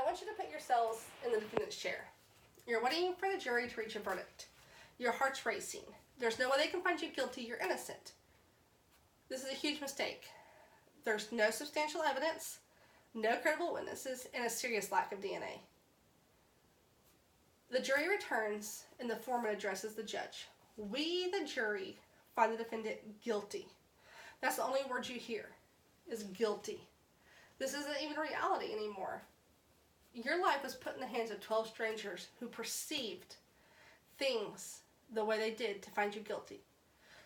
want you to put yourselves in the defendant's chair. You're waiting for the jury to reach a verdict. Your heart's racing. There's no way they can find you guilty. You're innocent. This is a huge mistake. There's no substantial evidence, no credible witnesses, and a serious lack of DNA. The jury returns and the foreman addresses the judge. We, the jury, find the defendant guilty. That's the only word you hear, is guilty. This isn't even reality anymore. Your life was put in the hands of 12 strangers who perceived things the way they did to find you guilty.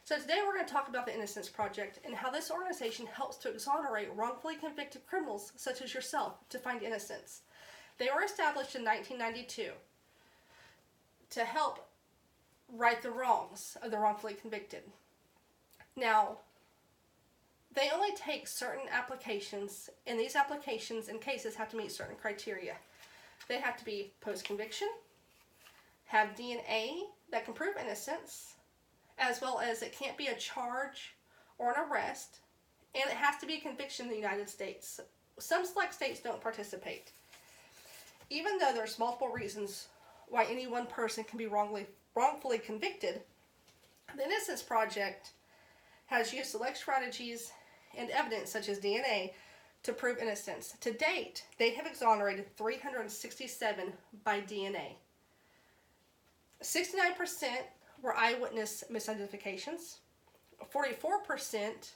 So today we're going to talk about the Innocence Project and how this organization helps to exonerate wrongfully convicted criminals such as yourself to find innocence. They were established in 1992 to help right the wrongs of the wrongfully convicted. Now, they only take certain applications, and these applications and cases have to meet certain criteria. They have to be post-conviction, have DNA that can prove innocence, as well as it can't be a charge or an arrest, and it has to be a conviction in the United States. Some select states don't participate. Even though there's multiple reasons why any one person can be wrongfully convicted, the Innocence Project has used select strategies and evidence such as DNA to prove innocence. To date, they have exonerated 367 by DNA. 69% were eyewitness misidentifications, 44%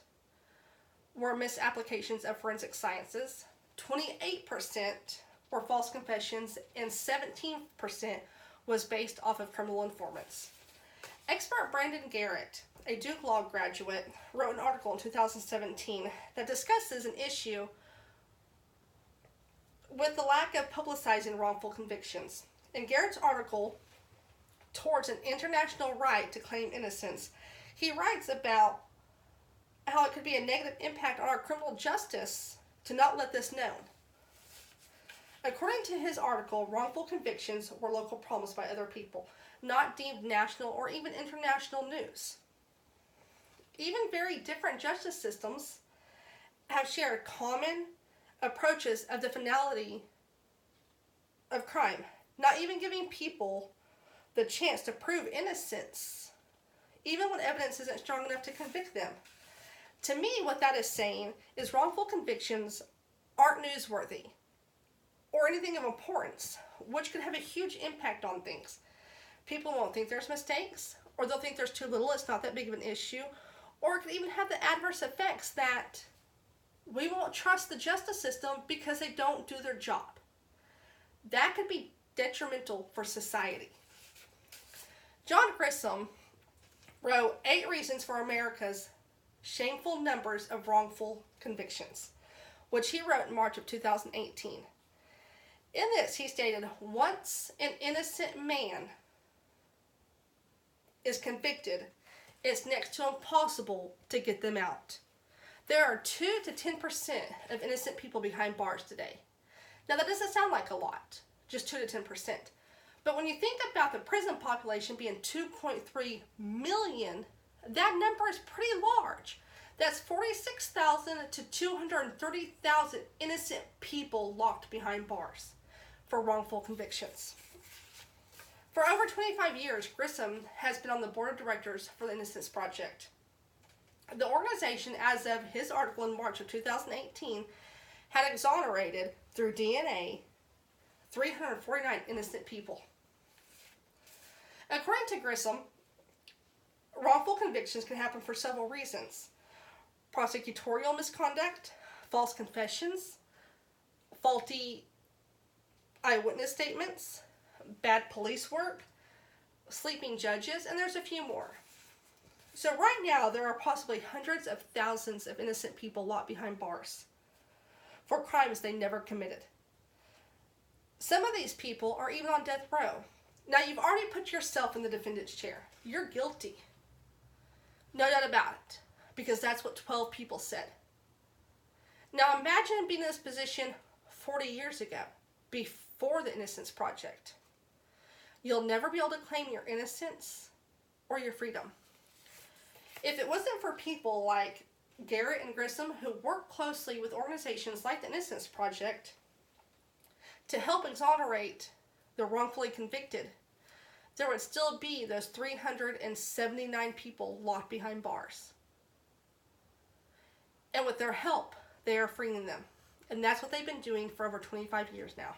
were misapplications of forensic sciences, 28% were false confessions, and 17% was based off of criminal informants. Expert Brandon Garrett, a Duke Law graduate, wrote an article in 2017 that discusses an issue with the lack of publicizing wrongful convictions. In Garrett's article, Towards an International Right to Claim Innocence, he writes about how it could be a negative impact on our criminal justice to not let this known. According to his article, wrongful convictions were local problems by other people, not deemed national or even international news. Even very different justice systems have shared common approaches of the finality of crime, not even giving people the chance to prove innocence, even when evidence isn't strong enough to convict them. To me, what that is saying is wrongful convictions aren't newsworthy or anything of importance, which could have a huge impact on things. People won't think there's mistakes, or they'll think there's too little, it's not that big of an issue, or it could even have the adverse effects that we won't trust the justice system because they don't do their job. That could be detrimental for society. John Grissom wrote 8 Reasons for America's Shameful Numbers of Wrongful Convictions, which he wrote in March of 2018. In this, he stated, once an innocent man is convicted, it's next to impossible to get them out. There are 2 to 10% of innocent people behind bars today. Now that doesn't sound like a lot, just 2 to 10%. But when you think about the prison population being 2.3 million, that number is pretty large. That's 46,000 to 230,000 innocent people locked behind bars for wrongful convictions. For over 25 years, Grissom has been on the board of directors for the Innocence Project. The organization, as of his article in March of 2018, had exonerated, through DNA, 349 innocent people. According to Grissom, wrongful convictions can happen for several reasons: prosecutorial misconduct, false confessions, faulty eyewitness statements, bad police work, sleeping judges, and there's a few more. So right now, there are possibly hundreds of thousands of innocent people locked behind bars for crimes they never committed. Some of these people are even on death row. Now, you've already put yourself in the defendant's chair. You're guilty. No doubt about it, because that's what 12 people said. Now, imagine being in this position 40 years ago, before the Innocence Project. You'll never be able to claim your innocence or your freedom. If it wasn't for people like Garrett and Grissom, who work closely with organizations like the Innocence Project to to help exonerate the wrongfully convicted, there would still be those 379 people locked behind bars. And with their help, they are freeing them. And that's what they've been doing for over 25 years now.